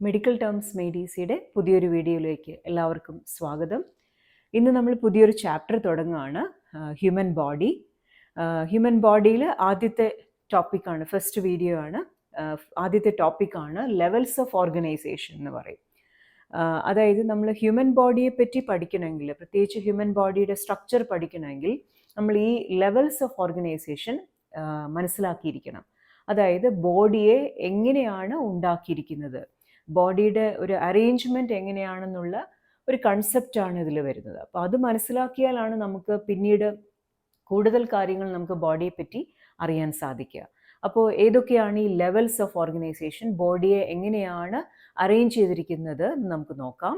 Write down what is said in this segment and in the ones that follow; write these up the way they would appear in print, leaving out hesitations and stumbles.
Medical terms മെയ്ഡീസിയുടെ പുതിയൊരു വീഡിയോയിലേക്ക് എല്ലാവർക്കും സ്വാഗതം. ഇന്ന് നമ്മൾ പുതിയൊരു ചാപ്റ്റർ തുടങ്ങുകയാണ്, ഹ്യൂമൻ ബോഡി. ഹ്യൂമൻ ബോഡിയിൽ ആദ്യത്തെ ടോപ്പിക്കാണ്, ഫസ്റ്റ് വീഡിയോ ആണ്. ആദ്യത്തെ ടോപ്പിക്കാണ് ലെവൽസ് ഓഫ് ഓർഗനൈസേഷൻ എന്ന് പറയും. അതായത് നമ്മൾ ഹ്യൂമൻ ബോഡിയെ പറ്റി പഠിക്കണമെങ്കിൽ, പ്രത്യേകിച്ച് ഹ്യൂമൻ ബോഡിയുടെ സ്ട്രക്ചർ പഠിക്കണമെങ്കിൽ നമ്മൾ ഈ ലെവൽസ് ഓഫ് ഓർഗനൈസേഷൻ മനസ്സിലാക്കിയിരിക്കണം. അതായത് ബോഡിയെ എങ്ങനെയാണ് ഉണ്ടാക്കിയിരിക്കുന്നത്, ബോഡിയുടെ ഒരു അറേഞ്ച്മെൻറ്റ് എങ്ങനെയാണെന്നുള്ള ഒരു കൺസെപ്റ്റാണ് ഇതിൽ വരുന്നത്. അപ്പോൾ അത് മനസ്സിലാക്കിയാലാണ് നമുക്ക് പിന്നീട് കൂടുതൽ കാര്യങ്ങൾ നമുക്ക് ബോഡിയെ പറ്റി അറിയാൻ സാധിക്കുക. അപ്പോൾ ഏതൊക്കെയാണ് ഈ ലെവൽസ് ഓഫ് ഓർഗനൈസേഷൻ, ബോഡിയെ എങ്ങനെയാണ് അറേഞ്ച് ചെയ്തിരിക്കുന്നത് എന്ന് നമുക്ക് നോക്കാം.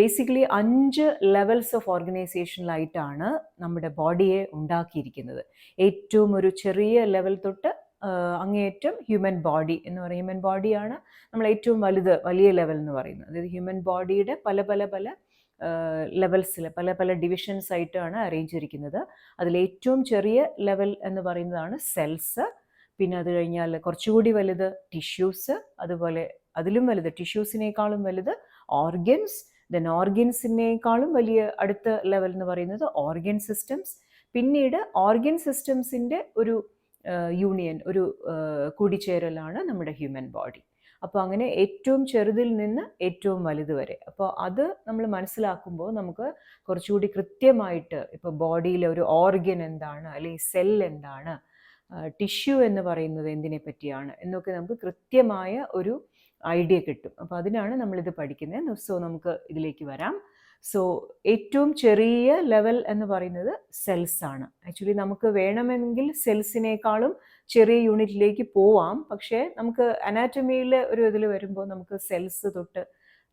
ബേസിക്കലി 5 ലെവൽസ് ഓഫ് ഓർഗനൈസേഷനിലായിട്ടാണ് നമ്മുടെ ബോഡിയെ ഉണ്ടാക്കിയിരിക്കുന്നത്. ഏറ്റവും ഒരു ചെറിയ ലെവൽ തൊട്ട് അങ്ങേയറ്റം ഹ്യൂമൻ ബോഡി എന്ന് പറയും. ഹ്യൂമൻ ബോഡിയാണ് നമ്മൾ ഏറ്റവും വലിയ ലെവൽ എന്ന് പറയുന്നത്. അതായത് ഹ്യൂമൻ ബോഡിയുടെ പല ലെവൽസിൽ പല ഡിവിഷൻസ് ആയിട്ടാണ് അറേഞ്ച് ചെയ്തിരിക്കുന്നത്. അതിലേറ്റവും ചെറിയ ലെവൽ എന്ന് പറയുന്നതാണ് സെൽസ്. പിന്നെ അത് കഴിഞ്ഞാൽ കുറച്ചുകൂടി വലുത് ടിഷ്യൂസ്, അതുപോലെ അതിലും വലുത് ടിഷ്യൂസിനേക്കാളും വലുത് ഓർഗൻസ്, ദെൻ ഓർഗൻസിനേക്കാളും വലിയ അടുത്ത ലെവൽ എന്ന് പറയുന്നത് ഓർഗൻ സിസ്റ്റംസ്. പിന്നീട് ഓർഗൻ സിസ്റ്റംസിൻ്റെ ഒരു യൂണിയൻ, ഒരു കൂടിച്ചേരലാണ് നമ്മുടെ ഹ്യൂമൻ ബോഡി. അപ്പോൾ അങ്ങനെ ഏറ്റവും ചെറുതിൽ നിന്ന് ഏറ്റവും വലുത് വരെ. അപ്പോൾ അത് നമ്മൾ മനസ്സിലാക്കുമ്പോൾ നമുക്ക് കുറച്ചുകൂടി കൃത്യമായിട്ട് ഇപ്പോൾ ബോഡിയിലെ ഒരു ഓർഗൻ എന്താണ്, അല്ലെങ്കിൽ സെൽ എന്താണ്, ടിഷ്യൂ എന്ന് പറയുന്നത് എന്തിനെ പറ്റിയാണ് എന്നൊക്കെ നമുക്ക് കൃത്യമായ ഒരു ഐഡിയ കിട്ടും. അപ്പോൾ അതിനാണ് നമ്മളിത് പഠിക്കുന്നത്. സോ നമുക്ക് ഇതിലേക്ക് വരാം. സോ ഏറ്റവും ചെറിയ ലെവൽ എന്ന് പറയുന്നത് സെൽസ് ആണ്. ആക്ച്വലി നമുക്ക് വേണമെങ്കിൽ സെൽസിനേക്കാളും ചെറിയ യൂണിറ്റിലേക്ക് പോവാം, പക്ഷേ നമുക്ക് അനാറ്റമിയിൽ ഒരു ഇതിൽ വരുമ്പോൾ നമുക്ക് സെൽസ് തൊട്ട്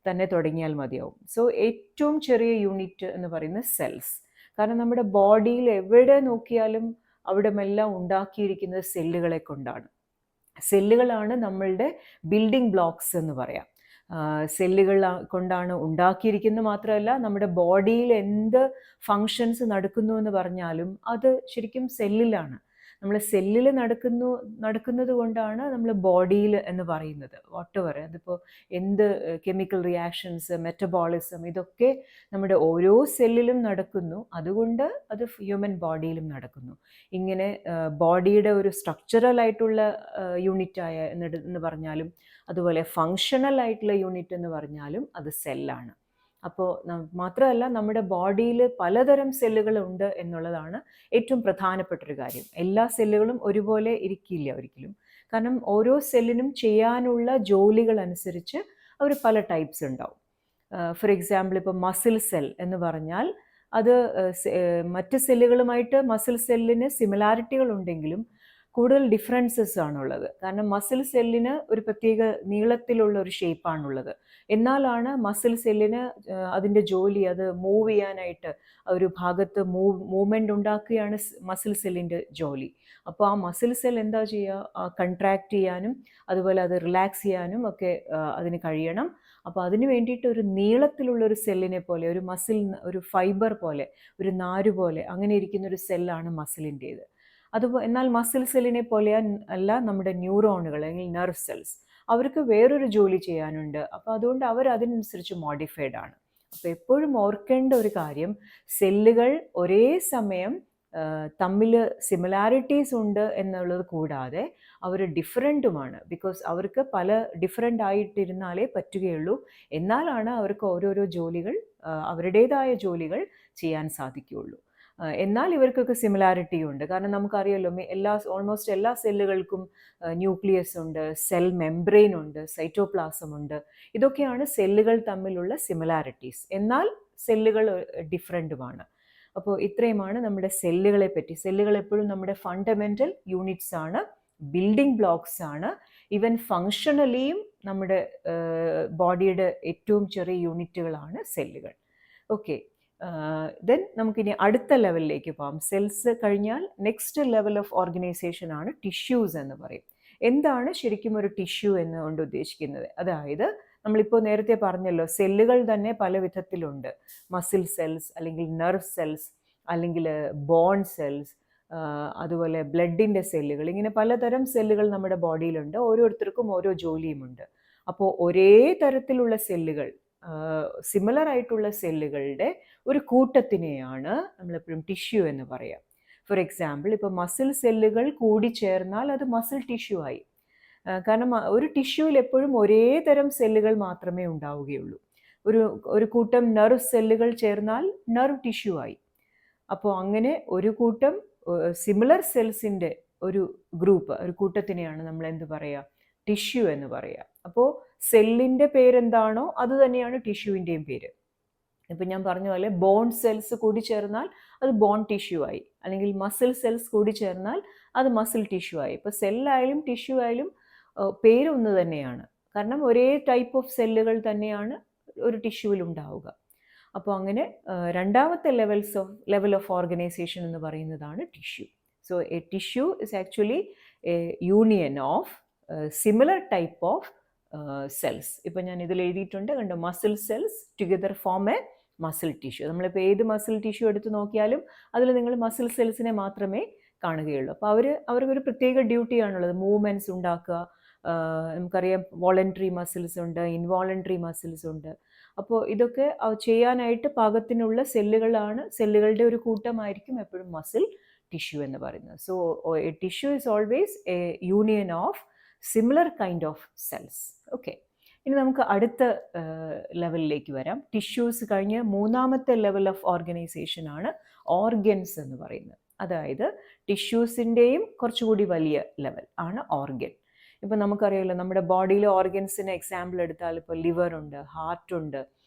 തന്നെ തുടങ്ങിയാൽ മതിയാവും. സോ ഏറ്റവും ചെറിയ യൂണിറ്റ് എന്ന് പറയുന്നത് സെൽസ്. കാരണം നമ്മുടെ ബോഡിയിൽ എവിടെ നോക്കിയാലും അവിടെ എല്ലാം ഉണ്ടാക്കിയിരിക്കുന്നത് സെല്ലുകളെ കൊണ്ടാണ്. സെല്ലുകളാണ് നമ്മളുടെ ബിൽഡിംഗ് ബ്ലോക്സ് എന്ന് പറയാം. സെല്ലുകൾ കൊണ്ടാണ് ഉണ്ടാക്കിയിരിക്കുന്നത്. മാത്രമല്ല നമ്മുടെ ബോഡിയിൽ എന്ത് ഫങ്ഷൻസ് നടക്കുന്നു എന്ന് പറഞ്ഞാലും അത് ശരിക്കും സെല്ലിലാണ്. നമ്മൾ സെല്ലിൽ നടക്കുന്നത് കൊണ്ടാണ് നമ്മൾ ബോഡിയിൽ എന്ന് പറയുന്നത്. വാട്ടെവർ അതിപ്പോൾ എന്ത് കെമിക്കൽ റിയാക്ഷൻസ്, മെറ്റബോളിസം, ഇതൊക്കെ നമ്മുടെ ഓരോ സെല്ലിലും നടക്കുന്നു. അതുകൊണ്ട് അത് ഹ്യൂമൻ ബോഡിയിലും നടക്കുന്നു. ഇങ്ങനെ ബോഡിയുടെ ഒരു സ്ട്രക്ചറൽ ആയിട്ടുള്ള യൂണിറ്റായ എന്ന് പറഞ്ഞാലും, അതുപോലെ ഫങ്ഷണൽ ആയിട്ടുള്ള യൂണിറ്റ് എന്ന് പറഞ്ഞാലും അത് സെല്ലാണ്. അപ്പോൾ മാത്രമല്ല നമ്മുടെ ബോഡിയിൽ പലതരം സെല്ലുകളുണ്ട് എന്നുള്ളതാണ് ഏറ്റവും പ്രധാനപ്പെട്ടൊരു കാര്യം. എല്ലാ സെല്ലുകളും ഒരുപോലെ ഇരിക്കില്ല ഒരിക്കലും. കാരണം ഓരോ സെല്ലിനും ചെയ്യാനുള്ള ജോലികൾ അനുസരിച്ച് അവർ പല ടൈപ്സ് ഉണ്ടാവും. ഫോർ എക്സാമ്പിൾ ഇപ്പോൾ മസിൽ സെൽ എന്ന് പറഞ്ഞാൽ അത് മറ്റ് സെല്ലുകളുമായിട്ട് മസിൽ സെല്ലിന് സിമിലാരിറ്റികൾ ഉണ്ടെങ്കിലും കൂടുതൽ ഡിഫറൻസസ് ആണുള്ളത്. കാരണം മസിൽ സെല്ലിന് ഒരു പ്രത്യേക നീളത്തിലുള്ള ഒരു ഷേപ്പാണുള്ളത്. എന്നാലാണ് മസിൽ സെല്ലിന് അതിൻ്റെ ജോലി, അത് മൂവ് ചെയ്യാനായിട്ട് ഒരു ഭാഗത്ത് മൂവ്മെൻ്റ് ഉണ്ടാക്കുകയാണ് മസിൽ സെല്ലിൻ്റെ ജോലി. അപ്പോൾ ആ മസിൽ സെൽ എന്താ ചെയ്യുക, കൺട്രാക്ട് ചെയ്യാനും അതുപോലെ അത് റിലാക്സ് ചെയ്യാനും ഒക്കെ അതിന് കഴിയണം. അപ്പോൾ അതിന് വേണ്ടിയിട്ട് ഒരു നീളത്തിലുള്ളൊരു സെല്ലിനെ പോലെ, ഒരു മസിൽ, ഒരു ഫൈബർ പോലെ, ഒരു നാര് പോലെ അങ്ങനെ ഇരിക്കുന്ന ഒരു സെല്ലാണ് മസിലിൻ്റേത്. എന്നാൽ മസിൽ സെല്ലിനെ പോലെ അല്ല നമ്മുടെ ന്യൂറോണുകൾ അല്ലെങ്കിൽ നെർവ് സെൽസ്. അവർക്ക് വേറൊരു ജോലി ചെയ്യാനുണ്ട്. അപ്പോൾ അതുകൊണ്ട് അവർ അതിനനുസരിച്ച് മോഡിഫൈഡ് ആണ്. അപ്പോൾ എപ്പോഴും ഓർക്കേണ്ട ഒരു കാര്യം, സെല്ലുകൾ ഒരേ സമയം തമ്മിൽ സിമിലാരിറ്റീസ് ഉണ്ട് എന്നുള്ളത് കൂടാതെ അവർ ഡിഫറൻറ്റുമാണ്. ബിക്കോസ് അവർക്ക് പല ഡിഫറൻ്റ് ആയിട്ടിരുന്നാലേ പറ്റുകയുള്ളൂ. എന്നാലാണ് അവർക്ക് ഓരോരോ ജോലികൾ, അവരുടേതായ ജോലികൾ ചെയ്യാൻ സാധിക്കുകയുള്ളൂ. എന്നാൽ ഇവർക്കൊക്കെ സിമിലാരിറ്റി ഉണ്ട്. കാരണം നമുക്കറിയാമല്ലോ, ഓൾമോസ്റ്റ് എല്ലാ സെല്ലുകൾക്കും ന്യൂക്ലിയസ് ഉണ്ട്, സെൽ മെംബ്രെയിൻ ഉണ്ട്, സൈറ്റോപ്ലാസം ഉണ്ട്. ഇതൊക്കെയാണ് സെല്ലുകൾ തമ്മിലുള്ള സിമിലാരിറ്റീസ്. എന്നാൽ സെല്ലുകൾ ഡിഫറൻറ്റുമാണ്. അപ്പോൾ ഇത്രയുമാണ് നമ്മുടെ സെല്ലുകളെ പറ്റി. സെല്ലുകൾ എപ്പോഴും നമ്മുടെ ഫണ്ടമെൻ്റൽ യൂണിറ്റ്സ് ആണ്, ബിൽഡിംഗ് ബ്ലോക്സ് ആണ്. ഈവൻ ഫങ്ഷണലിയും നമ്മുടെ ബോഡിയുടെ ഏറ്റവും ചെറിയ യൂണിറ്റുകളാണ് സെല്ലുകൾ. ഓക്കെ, ദെൻ നമുക്കിനി അടുത്ത ലെവലിലേക്ക് പോകാം. സെൽസ് കഴിഞ്ഞാൽ നെക്സ്റ്റ് ലെവൽ ഓഫ് ഓർഗനൈസേഷൻ ആണ് ടിഷ്യൂസ് എന്ന് പറയും. എന്താണ് ശരിക്കും ഒരു ടിഷ്യൂ എന്നുകൊണ്ട് ഉദ്ദേശിക്കുന്നത്? അതായത് നമ്മളിപ്പോൾ നേരത്തെ പറഞ്ഞല്ലോ, സെല്ലുകൾ തന്നെ പല വിധത്തിലുണ്ട്. മസിൽ സെൽസ്, അല്ലെങ്കിൽ നെർവ് സെൽസ്, അല്ലെങ്കിൽ ബോൺ സെൽസ്, അതുപോലെ ബ്ലഡിൻ്റെ സെല്ലുകൾ. ഇങ്ങനെ പലതരം സെല്ലുകൾ നമ്മുടെ ബോഡിയിലുണ്ട്. ഓരോരുത്തർക്കും ഓരോ ജോലിയുമുണ്ട്. അപ്പോൾ ഒരേ തരത്തിലുള്ള സെല്ലുകൾ, സിമിലർ ആയിട്ടുള്ള സെല്ലുകളുടെ ഒരു കൂട്ടത്തിനെയാണ് നമ്മളെപ്പോഴും ടിഷ്യൂ എന്ന് പറയാം. ഫോർ എക്സാമ്പിൾ, ഇപ്പോൾ മസിൽ സെല്ലുകൾ കൂടി ചേർന്നാൽ അത് മസിൽ ടിഷ്യൂ ആയി. കാരണം ഒരു ടിഷ്യൂവിൽ എപ്പോഴും ഒരേ തരം സെല്ലുകൾ മാത്രമേ ഉണ്ടാവുകയുള്ളൂ. ഒരു കൂട്ടം നെർവ് സെല്ലുകൾ ചേർന്നാൽ നെർവ് ടിഷ്യൂ ആയി. അപ്പോൾ അങ്ങനെ ഒരു കൂട്ടം സിമിലർ സെൽസിൻ്റെ ഒരു ഗ്രൂപ്പ്, ഒരു കൂട്ടത്തിനെയാണ് നമ്മൾ എന്ത് പറയുക, ടിഷ്യൂ എന്ന് പറയുക. അപ്പോൾ സെല്ലിൻ്റെ പേരെന്താണോ അത് തന്നെയാണ് ടിഷ്യൂവിൻ്റെയും പേര്. ഇപ്പം ഞാൻ പറഞ്ഞ പോലെ ബോൺ സെൽസ് കൂടി ചേർന്നാൽ അത് ബോൺ ടിഷ്യൂ ആയി, അല്ലെങ്കിൽ മസിൽ സെൽസ് കൂടി ചേർന്നാൽ അത് മസിൽ ടിഷ്യൂ ആയി. ഇപ്പോൾ സെല്ലായാലും ടിഷ്യൂ ആയാലും പേരൊന്ന് തന്നെയാണ്, കാരണം ഒരേ ടൈപ്പ് ഓഫ് സെല്ലുകൾ തന്നെയാണ് ഒരു ടിഷ്യൂവിൽ ഉണ്ടാവുക. അപ്പോൾ അങ്ങനെ രണ്ടാമത്തെ ലെവൽ ഓഫ് ഓർഗനൈസേഷൻ എന്ന് പറയുന്നതാണ് tissue. So A tissue is actually A union of similar type of cells. ഇപ്പം ഞാൻ ഇതിൽ എഴുതിയിട്ടുണ്ട്, കണ്ടോ, muscle cells together form A muscle tissue. നമ്മളിപ്പോൾ ഏത് മസിൽ ടിഷ്യൂ എടുത്ത് നോക്കിയാലും അതിൽ നിങ്ങൾ മസിൽ സെൽസിനെ മാത്രമേ കാണുകയുള്ളൂ. അപ്പോൾ അവർക്കൊരു പ്രത്യേക ഡ്യൂട്ടിയാണുള്ളത്, മൂവ്മെൻറ്റ്സ് ഉണ്ടാക്കുക. നമുക്കറിയാം വോളണ്ടറി മസിൽസ് ഉണ്ട്, ഇൻവോളണ്ടറി മസിൽസ് ഉണ്ട്. അപ്പോൾ ഇതൊക്കെ ചെയ്യാനായിട്ട് പാകത്തിനുള്ള സെല്ലുകളുടെ ഒരു കൂട്ടമായിരിക്കും എപ്പോഴും മസിൽ ടിഷ്യൂ എന്ന് പറയുന്നത്. So A tissue is always A union of similar kind of cells. Okay, ഇനി നമുക്ക് അടുത്ത ലെവലിലേക്ക് വരാം. ടിഷ്യൂസ് കഴിഞ്ഞ് മൂന്നാമത്തെ ലെവൽ ഓഫ് ഓർഗനൈസേഷൻ ആണ് ഓർഗൻസ് എന്ന് പറയുന്നത്. അതായത് ടിഷ്യൂസിൻ്റെയും കുറച്ചുകൂടി വലിയ ലെവൽ ആണ് ഓർഗൻ. ഇപ്പം നമുക്കറിയാമല്ലോ, നമ്മുടെ ബോഡിയിലെ ഓർഗൻസിന് എക്സാമ്പിൾ എടുത്താൽ ഇപ്പോൾ ലിവർ ഉണ്ട്, ഹാർട്ട് ഉണ്ട്,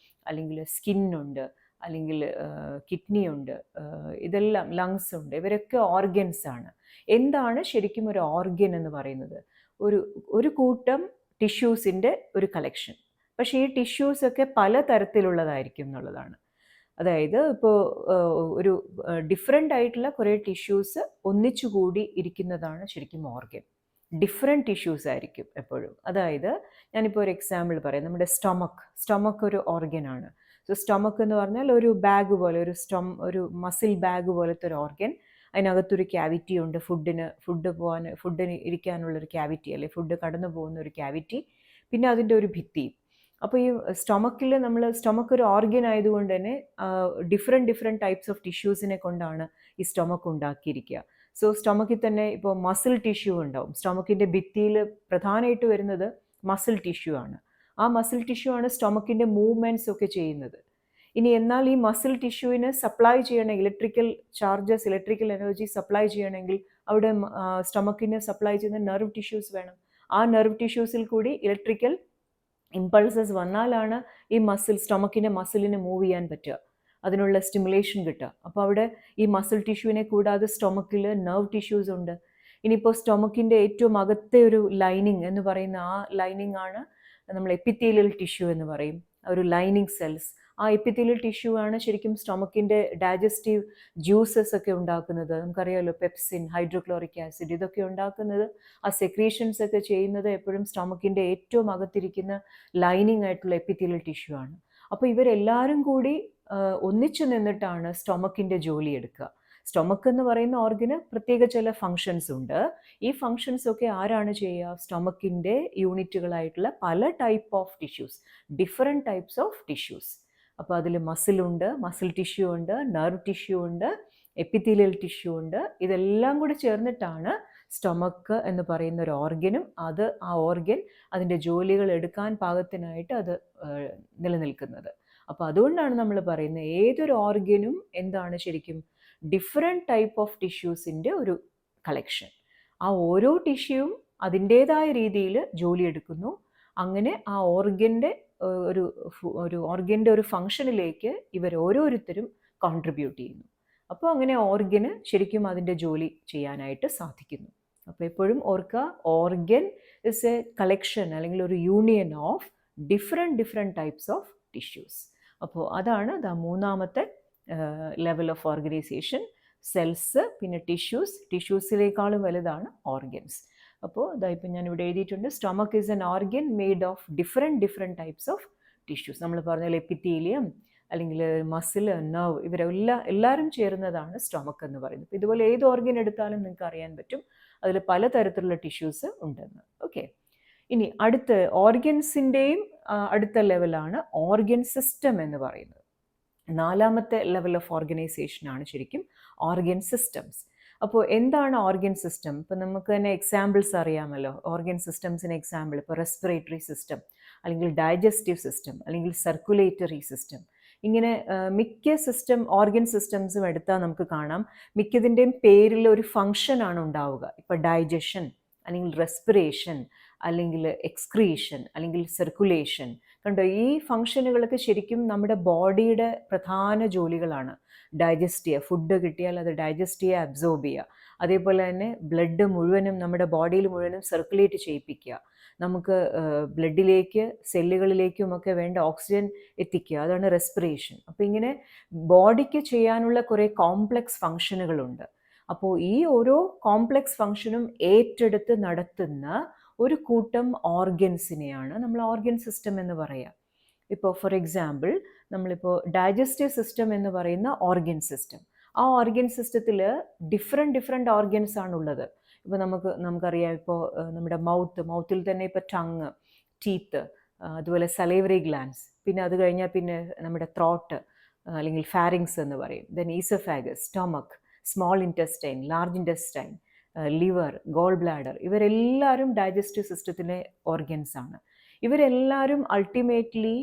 അല്ലെങ്കിൽ സ്കിന്നുണ്ട്, അല്ലെങ്കിൽ കിഡ്നി ഉണ്ട്, ഇതെല്ലാം ലങ്സ് ഉണ്ട്. ഇവരൊക്കെ ഓർഗൻസ് ആണ്. എന്താണ് ശരിക്കും ഒരു ഓർഗൻ എന്ന് പറയുന്നത്? ഒരു കൂട്ടം ടിഷ്യൂസിൻ്റെ ഒരു കളക്ഷൻ. പക്ഷേ ഈ ടിഷ്യൂസൊക്കെ പല തരത്തിലുള്ളതായിരിക്കും എന്നുള്ളതാണ്. അതായത് ഇപ്പോൾ ഒരു ഡിഫറെൻ്റ് ആയിട്ടുള്ള കുറേ ടിഷ്യൂസ് ഒന്നിച്ചുകൂടി ഇരിക്കുന്നതാണ് ശരിക്കും ഓർഗൻ. ഡിഫറെൻറ്റ് ടിഷ്യൂസ് ആയിരിക്കും എപ്പോഴും. അതായത് ഞാനിപ്പോൾ ഒരു എക്സാമ്പിൾ പറയാം. നമ്മുടെ സ്റ്റൊമക്ക് ഒരു ഓർഗനാണ്. സോ സ്റ്റൊമക്ക് എന്ന് പറഞ്ഞാൽ ഒരു ബാഗ് പോലെ, ഒരു മസിൽ ബാഗ് പോലത്തെ ഒരു ഓർഗൻ. അതിനകത്തൊരു ക്യാവിറ്റി ഉണ്ട്, ഫുഡിന് ഇരിക്കാനുള്ളൊരു ക്യാവിറ്റി, അല്ലെ ഫുഡ് കടന്നു പോകുന്ന ഒരു ക്യാവിറ്റി, പിന്നെ അതിൻ്റെ ഒരു ഭിത്തി. അപ്പോൾ ഈ സ്റ്റൊമക്ക് ഒരു ഓർഗൻ ആയതുകൊണ്ട് തന്നെ ഡിഫറെൻറ്റ് ടൈപ്സ് ഓഫ് ടിഷ്യൂസിനെ കൊണ്ടാണ് ഈ സ്റ്റൊമക്ക് ഉണ്ടാക്കിയിരിക്കുക. സോ സ്റ്റൊമക്കിൽ തന്നെ ഇപ്പോൾ മസിൽ ടിഷ്യൂ ഉണ്ടാവും. സ്റ്റൊമക്കിൻ്റെ ഭിത്തിയിൽ പ്രധാനമായിട്ട് വരുന്നത് മസിൽ ടിഷ്യൂ ആണ്. ആ മസിൽ ടിഷ്യൂ ആണ് സ്റ്റൊമക്കിൻ്റെ മൂവ്മെൻറ്റ്സ് ഒക്കെ ചെയ്യുന്നത്. ഇനി എന്നാൽ ഈ മസിൽ ടിഷ്യൂവിന് സപ്ലൈ ചെയ്യണമെങ്കിൽ ഇലക്ട്രിക്കൽ എനർജി സപ്ലൈ ചെയ്യണമെങ്കിൽ അവിടെ സ്റ്റൊമക്കിന് സപ്ലൈ ചെയ്യുന്ന നെർവ് ടിഷ്യൂസ് വേണം. ആ നെർവ് ടിഷ്യൂസിൽ കൂടി ഇലക്ട്രിക്കൽ ഇമ്പൾസസ് വന്നാലാണ് ഈ സ്റ്റൊമക്കിൻ്റെ മസിലിന് മൂവ് ചെയ്യാൻ പറ്റുക, അതിനുള്ള സ്റ്റിമുലേഷൻ കിട്ടുക. അപ്പോൾ അവിടെ ഈ മസിൽ ടിഷ്യൂവിനെ കൂടാതെ സ്റ്റൊമക്കിൽ നെർവ് ടിഷ്യൂസ് ഉണ്ട്. ഇനിയിപ്പോൾ സ്റ്റൊമക്കിൻ്റെ ഏറ്റവും അകത്തെ ഒരു ലൈനിങ് എന്ന് പറയുന്ന ആ ലൈനിങ് ആണ് നമ്മൾ എപ്പിത്തീലിയൽ ടിഷ്യൂ എന്ന് പറയും, ഒരു ലൈനിങ് സെൽസ്. ആ എപ്പിത്തീലിയൽ ടിഷ്യൂ ആണ് ശരിക്കും സ്റ്റൊമക്കിൻ്റെ ഡൈജസ്റ്റീവ് ജ്യൂസസ് ഒക്കെ ഉണ്ടാക്കുന്നത്. നമുക്കറിയാമല്ലോ, പെപ്സിൻ, ഹൈഡ്രോക്ലോറിക് ആസിഡ്, ഇതൊക്കെ ഉണ്ടാക്കുന്നത്, ആ സെക്രീഷൻസ് ഒക്കെ ചെയ്യുന്നത് എപ്പോഴും സ്റ്റൊമക്കിൻ്റെ ഏറ്റവും അകത്തിരിക്കുന്ന ലൈനിങ് ആയിട്ടുള്ള എപ്പിത്തീലിയൽ ടിഷ്യൂ ആണ്. അപ്പോൾ ഇവരെല്ലാവരും കൂടി ഒന്നിച്ചു നിന്നിട്ടാണ് സ്റ്റൊമക്കിൻ്റെ ജോലി എടുക്കുക. സ്റ്റൊമക്ക് എന്ന് പറയുന്ന ഓർഗന് പ്രത്യേക ചില ഫങ്ഷൻസ് ഉണ്ട്. ഈ ഫങ്ഷൻസ് ഒക്കെ ആരാണ് ചെയ്യുക? സ്റ്റൊമക്കിൻ്റെ യൂണിറ്റുകളായിട്ടുള്ള പല type of tissues, different types of tissues. അപ്പോൾ അതിൽ മസിൽ ടിഷ്യൂ ഉണ്ട്, നെർവ് ടിഷ്യൂ ഉണ്ട്, എപ്പിത്തീലിയൽ ടിഷ്യൂ ഉണ്ട്. ഇതെല്ലാം കൂടി ചേർന്നിട്ടാണ് സ്റ്റൊമക്ക് എന്ന് പറയുന്ന ഒരു ഓർഗനും ആ ഓർഗൻ അതിൻ്റെ ജോലികൾ എടുക്കാൻ പാകത്തിനായിട്ട് അത് നിലനിൽക്കുന്നത്. അപ്പോൾ അതുകൊണ്ടാണ് നമ്മൾ പറയുന്നത് ഏതൊരു ഓർഗനും എന്താണ് ശരിക്കും ഡിഫറെൻറ്റ് ടൈപ്പ് ഓഫ് ടിഷ്യൂസിൻ്റെ ഒരു കളക്ഷൻ. ആ ഓരോ ടിഷ്യൂവും അതിൻ്റേതായ രീതിയിൽ ജോലിയെടുക്കുന്നു. അങ്ങനെ ആ ഓർഗൻ്റെ ഒരു ഫങ്ഷനിലേക്ക് ഇവർ ഓരോരുത്തരും കോൺട്രിബ്യൂട്ട് ചെയ്യുന്നു. അപ്പോൾ അങ്ങനെ ഓർഗന് ശരിക്കും അതിൻ്റെ ജോലി ചെയ്യാനായിട്ട് സാധിക്കുന്നു. അപ്പോൾ എപ്പോഴും ഓർക്കുക, ഓർഗൻ ഇസ് എ കളക്ഷൻ അല്ലെങ്കിൽ ഒരു union of different types of tissues. അപ്പോൾ അതാണ് മൂന്നാമത്തെ ലെവൽ ഓഫ് ഓർഗനൈസേഷൻ. സെൽസ്, പിന്നെ ടിഷ്യൂസിനേക്കാളും വലുതാണ് ഓർഗൻസ്. അപ്പോൾ ഇപ്പം ഞാൻ ഇവിടെ എഴുതിയിട്ടുണ്ട്, stomach is N organ made of different types of tissues. നമ്മൾ പറഞ്ഞാൽ എപ്പിത്തീലിയം, അല്ലെങ്കിൽ മസിൽ, നെർവ്, എല്ലാവരും ചേരുന്നതാണ് സ്റ്റൊമക്ക് എന്ന് പറയുന്നത്. അപ്പോൾ ഇതുപോലെ ഏത് ഓർഗൻ എടുത്താലും നിങ്ങൾക്ക് അറിയാൻ പറ്റും അതിൽ പലതരത്തിലുള്ള ടിഷ്യൂസ് ഉണ്ടെന്ന്. ഓക്കെ, ഇനി അടുത്ത ഓർഗൻസിൻ്റെയും അടുത്ത ലെവലാണ് ഓർഗൻ സിസ്റ്റം എന്ന് പറയുന്നത്. 4ാമത്തെ ലെവൽ ഓഫ് ഓർഗനൈസേഷനാണ് ശരിക്കും ഓർഗൻ സിസ്റ്റംസ്. അപ്പോൾ എന്താണ് ഓർഗൻ സിസ്റ്റം? ഇപ്പം നമുക്ക് തന്നെ എക്സാമ്പിൾസ് അറിയാമല്ലോ. ഓർഗൻ സിസ്റ്റംസിന് എക്സാമ്പിൾ ഇപ്പോൾ റെസ്പിറേറ്ററി സിസ്റ്റം, അല്ലെങ്കിൽ ഡൈജസ്റ്റീവ് സിസ്റ്റം, അല്ലെങ്കിൽ സർക്കുലേറ്ററി സിസ്റ്റം. ഇങ്ങനെ മിക്ക ഓർഗൻ സിസ്റ്റംസും എടുത്താൽ നമുക്ക് കാണാം മിക്കതിൻ്റെയും പേരിൽ ഒരു ഫങ്ഷനാണ് ഉണ്ടാവുക. ഇപ്പോൾ ഡൈജഷൻ, അല്ലെങ്കിൽ റെസ്പിറേഷൻ, അല്ലെങ്കിൽ എക്സ്ക്രീഷൻ, അല്ലെങ്കിൽ സർക്കുലേഷൻ. കണ്ടോ, ഈ ഫങ്ഷനുകളൊക്കെ ശരിക്കും നമ്മുടെ ബോഡിയുടെ പ്രധാന ജോലികളാണ്. ഡൈജസ്റ്റ് ചെയ്യുക, ഫുഡ് കിട്ടിയാൽ അത് ഡൈജസ്റ്റ് ചെയ്യുക, അബ്സോർബ് ചെയ്യുക. അതേപോലെ തന്നെ ബ്ലഡ് മുഴുവനും നമ്മുടെ ബോഡിയിൽ മുഴുവനും സർക്കുലേറ്റ് ചെയ്യിപ്പിക്കുക, നമുക്ക് ബ്ലഡിലേക്ക് സെല്ലുകളിലേക്കുമൊക്കെ വേണ്ട ഓക്സിജൻ എത്തിക്കുക, അതാണ് റെസ്പിറേഷൻ. അപ്പോൾ ഇങ്ങനെ ബോഡിക്ക് ചെയ്യാനുള്ള കുറേ കോംപ്ലക്സ് ഫങ്ഷനുകളുണ്ട്. അപ്പോൾ ഈ ഓരോ കോംപ്ലക്സ് ഫങ്ഷനും ഏറ്റെടുത്ത് നടത്തുന്ന ഒരു കൂട്ടം ഓർഗൻസിനെയാണ് നമ്മൾ ഓർഗൻ സിസ്റ്റം എന്ന് പറയുക. ഇപ്പോൾ ഫോർ എക്സാമ്പിൾ നമ്മളിപ്പോൾ ഡൈജസ്റ്റീവ് സിസ്റ്റം എന്ന് പറയുന്ന ഓർഗൻ സിസ്റ്റം, ആ ഓർഗൻ സിസ്റ്റത്തിൽ ഡിഫറെൻറ്റ് ഓർഗൻസ് ആണുള്ളത്. ഇപ്പോൾ നമുക്കറിയാം, ഇപ്പോൾ നമ്മുടെ മൗത്തിൽ തന്നെ ഇപ്പോൾ ടങ്, ടീത്ത്, അതുപോലെ സലൈവറി ഗ്ലാൻസ്, പിന്നെ അത് കഴിഞ്ഞാൽ പിന്നെ നമ്മുടെ ത്രോട്ട് അല്ലെങ്കിൽ ഫാരിങ്സ് എന്ന് പറയും, then oesophagus, stomach, small intestine, large intestine, liver, goal bladder, ഇവരെല്ലാവരും ഡൈജസ്റ്റീവ് സിസ്റ്റത്തിലെ ഓർഗൻസ് ആണ്. ഇവരെല്ലാവരും അൾട്ടിമേറ്റ്ലി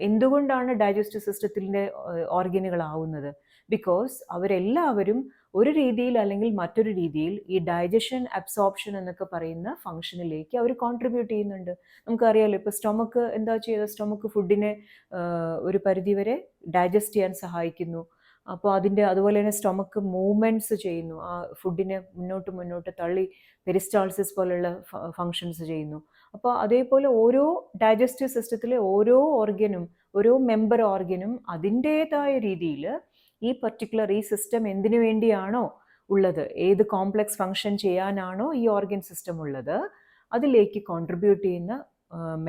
എന്തുകൊണ്ടാണ് ഡൈജസ്റ്റീവ് സിസ്റ്റത്തിൻ്റെ ഓർഗനുകളാവുന്നത്? ബിക്കോസ് അവരെല്ലാവരും ഒരു രീതിയിൽ അല്ലെങ്കിൽ മറ്റൊരു രീതിയിൽ ഈ ഡൈജഷൻ, അബ്സോർപ്ഷൻ എന്നൊക്കെ പറയുന്ന ഫംഗ്ഷനിലേക്ക് അവർ കോൺട്രിബ്യൂട്ട് ചെയ്യുന്നുണ്ട്. നമുക്കറിയാമല്ലോ, ഇപ്പോൾ സ്റ്റൊമക്ക് എന്താ ചെയ്യുന്നത്? സ്റ്റൊമക്ക് ഫുഡിനെ ഒരു പരിധിവരെ ഡൈജസ്റ്റ് ചെയ്യാൻ സഹായിക്കുന്നു. അപ്പോൾ അതുപോലെ തന്നെ സ്റ്റൊമക്ക് മൂവ്മെൻറ്റ്സ് ചെയ്യുന്നു, ആ ഫുഡിനെ മുന്നോട്ട് തള്ളി പെരിസ്റ്റാൾസിസ് പോലുള്ള ഫങ്ഷൻസ് ചെയ്യുന്നു. അപ്പോൾ അതേപോലെ ഓരോ ഡൈജസ്റ്റീവ് സിസ്റ്റത്തിലെ ഓരോ ഓർഗനും, ഓരോ മെമ്പർ ഓർഗനും അതിൻ്റേതായ രീതിയിൽ ഈ സിസ്റ്റം എന്തിനു വേണ്ടിയാണോ ഉള്ളത്, ഏത് കോംപ്ലക്സ് ഫങ്ഷൻ ചെയ്യാനാണോ ഈ ഓർഗൻ സിസ്റ്റം ഉള്ളത്, അതിലേക്ക് കോൺട്രിബ്യൂട്ട് ചെയ്യുന്ന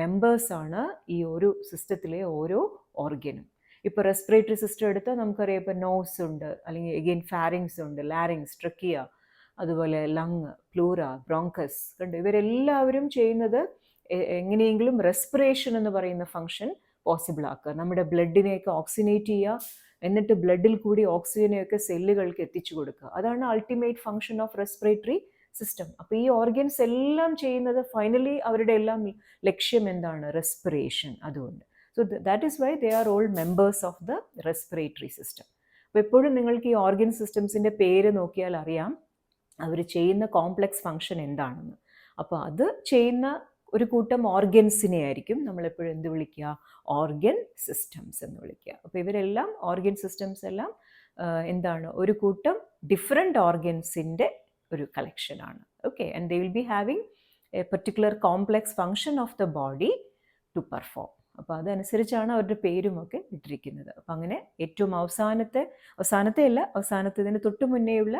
മെമ്പേഴ്സാണ് ഈ ഒരു സിസ്റ്റത്തിലെ ഓരോ ഓർഗനും. ഇപ്പോൾ റെസ്പിറേറ്ററി സിസ്റ്റം എടുത്താൽ നമുക്കറിയാം, ഇപ്പോൾ നോസ് ഉണ്ട്, അല്ലെങ്കിൽ എഗെയിൻ ഫാരിങ്സ് ഉണ്ട്, ലാരിങ്സ്, ട്രക്കിയ, അതുപോലെ ലങ്, പ്ലൂറ, ബ്രോങ്കസ്. കണ്ട് ഇവരെല്ലാവരും ചെയ്യുന്നത് എങ്ങനെയെങ്കിലും റെസ്പിറേഷൻ എന്ന് പറയുന്ന ഫങ്ഷൻ പോസിബിൾ ആക്കുക, നമ്മുടെ ബ്ലഡിനെയൊക്കെ ഓക്സിനേറ്റ് ചെയ്യുക, എന്നിട്ട് ബ്ലഡിൽ കൂടി ഓക്സിജനെയൊക്കെ സെല്ലുകൾക്ക് എത്തിച്ചു കൊടുക്കുക. അതാണ് ultimate function of respiratory system. അപ്പോൾ ഈ ഓർഗൻസ് എല്ലാം ചെയ്യുന്നത് ഫൈനലി അവരുടെ എല്ലാം ലക്ഷ്യം എന്താണ്? റെസ്പിറേഷൻ. അതുകൊണ്ട് so that is why they are all members of the respiratory system. അപ്പോൾ എപ്പോഴും നിങ്ങൾക്ക് ഈ ഓർഗൻ സിസ്റ്റംസിൻ്റെ പേര് നോക്കിയാൽ അറിയാം അവർ ചെയ്യുന്ന കോംപ്ലക്സ് ഫങ്ഷൻ എന്താണെന്ന്. അപ്പോൾ അത് ചെയ്യുന്ന ഒരു കൂട്ടം ഓർഗൻസിനെ ആയിരിക്കും നമ്മളെപ്പോഴും എന്ത് വിളിക്കുക? ഓർഗൻ സിസ്റ്റംസ് എന്ന് വിളിക്കുക. അപ്പോൾ ഇവരെല്ലാം ഓർഗൻ സിസ്റ്റംസ് എല്ലാം എന്താണ്? ഒരു കൂട്ടം ഡിഫറെൻ്റ് ഓർഗൻസിൻ്റെ ഒരു കളക്ഷനാണ്. Okay, and they will be having a particular complex function of the body to perform. അപ്പോൾ അതനുസരിച്ചാണ് അവരുടെ പേരുമൊക്കെ ഇട്ടിരിക്കുന്നത്. അപ്പം അങ്ങനെ ഏറ്റവും അവസാനത്തേതിന് തൊട്ട് മുന്നേയുള്ള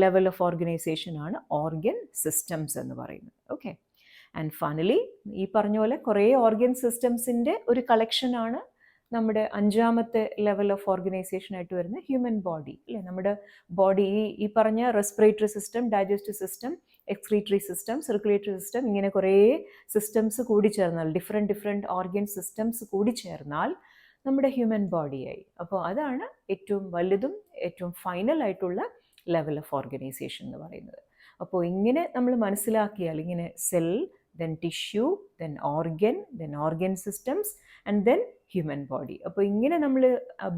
ലെവൽ ഓഫ് ഓർഗനൈസേഷൻ ആണ് ഓർഗൻ സിസ്റ്റംസ് എന്ന് പറയുന്നത്. ഓക്കെ, ആൻഡ് ഫൈനലി ഈ പറഞ്ഞ പോലെ കുറേ ഓർഗൻ സിസ്റ്റംസിൻ്റെ ഒരു കളക്ഷനാണ് നമ്മുടെ 5ാമത്തെ ലെവൽ ഓഫ് ഓർഗനൈസേഷൻ ആയിട്ട് വരുന്ന ഹ്യൂമൻ ബോഡി, അല്ലേ? നമ്മുടെ ബോഡി ഈ പറഞ്ഞ respiratory system, digestive system, excretory system, circulatory system, ഇങ്ങനെ കുറേ സിസ്റ്റംസ് കൂടി ചേർന്നാൽ, ഡിഫറെൻറ്റ് ഓർഗൻ സിസ്റ്റംസ് കൂടി ചേർന്നാൽ നമ്മുടെ ഹ്യൂമൻ ബോഡിയായി. അപ്പോൾ അതാണ് ഏറ്റവും വലുതും ഏറ്റവും ഫൈനൽ ആയിട്ടുള്ള ലെവൽ ഓഫ് ഓർഗനൈസേഷൻ എന്ന് പറയുന്നത്. അപ്പോൾ ഇങ്ങനെ നമ്മൾ മനസ്സിലാക്കിയാൽ, ഇങ്ങനെ cell, then tissue, then organ systems, and then human body. അപ്പോൾ ഇങ്ങനെ നമ്മൾ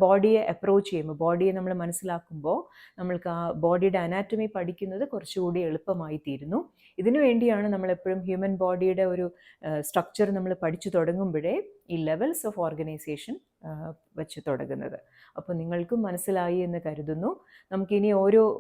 ബോഡിയെ അപ്രോച്ച് ചെയ്യുമ്പോൾ, ബോഡിയെ നമ്മൾ മനസ്സിലാക്കുമ്പോൾ നമ്മൾക്ക് ആ ബോഡിയുടെ അനാറ്റമി പഠിക്കുന്നത് കുറച്ചുകൂടി എളുപ്പമായി തീരുന്നു. ഇതിനു വേണ്ടിയാണ് നമ്മളെപ്പോഴും ഹ്യൂമൻ ബോഡിയുടെ ഒരു സ്ട്രക്ചർ നമ്മൾ പഠിച്ചു തുടങ്ങുമ്പോഴേ ഈ ലെവൽസ് ഓഫ് ഓർഗനൈസേഷൻ വെച്ച് തുടങ്ങുന്നത്. അപ്പോൾ നിങ്ങൾക്കും മനസ്സിലായി എന്ന് കരുതുന്നു. നമുക്കിനി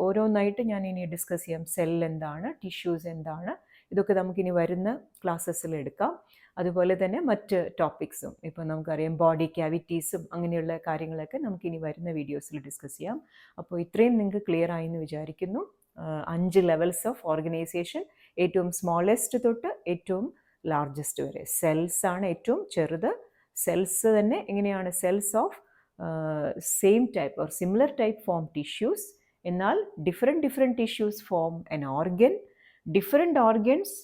ഓരോന്നായിട്ട് ഞാൻ ഇനി ഡിസ്കസ് ചെയ്യാം. സെൽ എന്താണ്, ടിഷ്യൂസ് എന്താണ്, ഇതൊക്കെ നമുക്കിനി വരുന്ന ക്ലാസ്സസിൽ എടുക്കാം. അതുപോലെ തന്നെ മറ്റ് ടോപ്പിക്സും, ഇപ്പോൾ നമുക്കറിയാം ബോഡി ക്യാവിറ്റീസും അങ്ങനെയുള്ള കാര്യങ്ങളൊക്കെ നമുക്കിനി വരുന്ന വീഡിയോസിൽ ഡിസ്കസ് ചെയ്യാം. അപ്പോൾ ഇത്രയും നിങ്ങൾക്ക് ക്ലിയർ ആയി എന്ന് വിചാരിക്കുന്നു. 5 ലെവൽസ് ഓഫ് ഓർഗനൈസേഷൻ, ഏറ്റവും സ്മോളസ്റ്റ് തൊട്ട് ഏറ്റവും ലാർജസ്റ്റ് വരെ. സെൽസ് ആണ് ഏറ്റവും ചെറുത്. സെൽസ് തന്നെ എങ്ങനെയാണ്? Cells of same type or similar type form tissues. എന്നാൽ different tissues form an organ. Different organs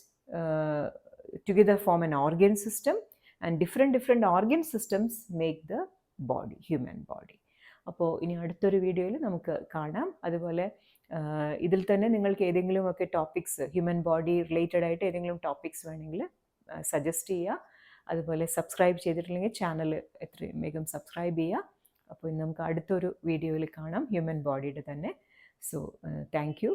together form an organ system, and different organ systems make the body, human body. അപ്പോൾ ഇനി അടുത്തൊരു വീഡിയോയിൽ നമുക്ക് കാണാം. അതുപോലെ ഇതിൽ തന്നെ നിങ്ങൾക്ക് ഏതെങ്കിലുമൊക്കെ ടോപ്പിക്സ്, ഹ്യൂമൻ ബോഡി റിലേറ്റഡ് ആയിട്ട് ഏതെങ്കിലും ടോപ്പിക്സ് വേണമെങ്കിൽ സജസ്റ്റ് ചെയ്യുക. അതുപോലെ സബ്സ്ക്രൈബ് ചെയ്തിട്ടില്ലെങ്കിൽ ചാനൽ എത്രയും വേഗം സബ്സ്ക്രൈബ് ചെയ്യുക. അപ്പോൾ ഇന്ന് നമുക്ക് അടുത്തൊരു വീഡിയോയിൽ കാണാം, ഹ്യൂമൻ ബോഡിയുടെ തന്നെ. So thank you.